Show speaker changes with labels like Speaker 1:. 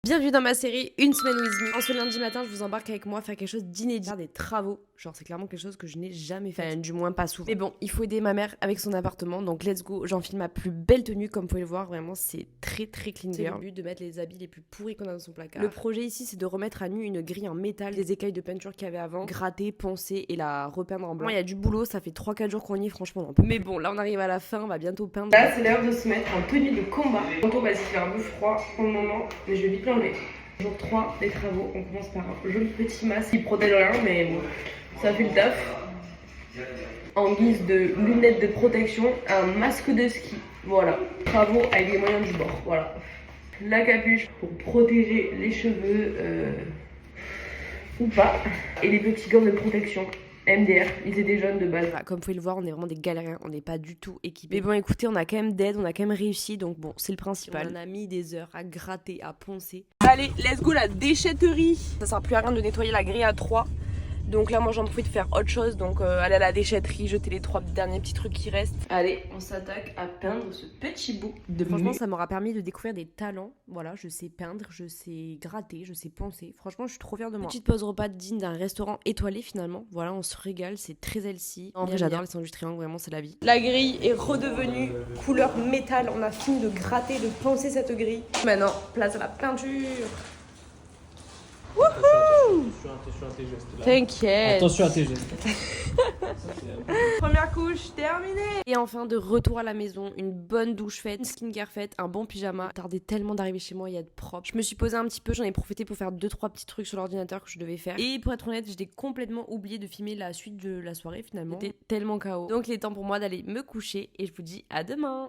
Speaker 1: Bienvenue dans ma série Une semaine with me. En ce lundi matin, je vous embarque avec moi faire quelque chose d'inédit, faire des travaux. Genre, c'est clairement quelque chose que je n'ai jamais fait, du moins pas souvent. Mais bon, il faut aider ma mère avec son appartement, donc let's go. J'enfile ma plus belle tenue, comme vous pouvez le voir. Vraiment, c'est très clean girl. C'est le but de mettre les habits les plus pourris qu'on a dans son placard. Le projet ici, c'est de remettre à nu une grille en métal, des écailles de peinture qu'il y avait avant, gratter, poncer et la repeindre en blanc. Il y a du boulot, ça fait 3-4 jours qu'on y est, franchement, on peut. Mais bon, là, on arrive à la fin, on va bientôt peindre. Là, c'est l'heure de se mettre en tenue de combat. Tantôt, va se faire un peu froid pour le moment, mais je vais vite l'enlever. Jour 3 des travaux, on commence par un joli petit masque qui protège rien, mais bon, ça fait le taf. En guise de lunettes de protection, un masque de ski. Voilà, travaux avec les moyens du bord. Voilà, la capuche pour protéger les cheveux ou pas, et les petits gants de protection. MDR, ils étaient jeunes de base. Voilà, comme vous pouvez le voir, on est vraiment des galériens, on n'est pas du tout équipés. Mais bon, écoutez, on a quand même d'aide, on a quand même réussi, donc bon, c'est le principal. On a mis des heures à gratter, à poncer. Allez, let's go la déchetterie. Ça sert plus à rien de nettoyer la grille à 3. Donc là, moi, j'en profite de faire autre chose. Donc, aller à la déchetterie, jeter les 3 derniers petits trucs qui restent. Allez, on s'attaque à peindre ce petit bout de Franchement, ça m'aura permis de découvrir des talents. Voilà, je sais peindre, je sais gratter, je sais poncer. Franchement, je suis trop fière de moi. Petite pause repas digne d'un restaurant étoilé, finalement. Voilà, on se régale, c'est très healthy. En vrai, j'adore les sandwichs triangles, vraiment, c'est la vie. La grille est redevenue couleur métal. On a fini de gratter, de poncer cette grille. Maintenant, place à la peinture.
Speaker 2: Attention à tes gestes là.
Speaker 1: T'inquiète.
Speaker 2: Attention à tes gestes.
Speaker 1: Première couche terminée. Et enfin de retour à la maison, une bonne douche faite, une skincare faite, un bon pyjama. Tardé tellement d'arriver chez moi, il y a de propre. Je me suis posée un petit peu, j'en ai profité pour faire 2-3 petits trucs sur l'ordinateur que je devais faire. Et pour être honnête, j'ai complètement oublié de filmer la suite de la soirée finalement. C'était tellement chaos. Donc il est temps pour moi d'aller me coucher et je vous dis à demain.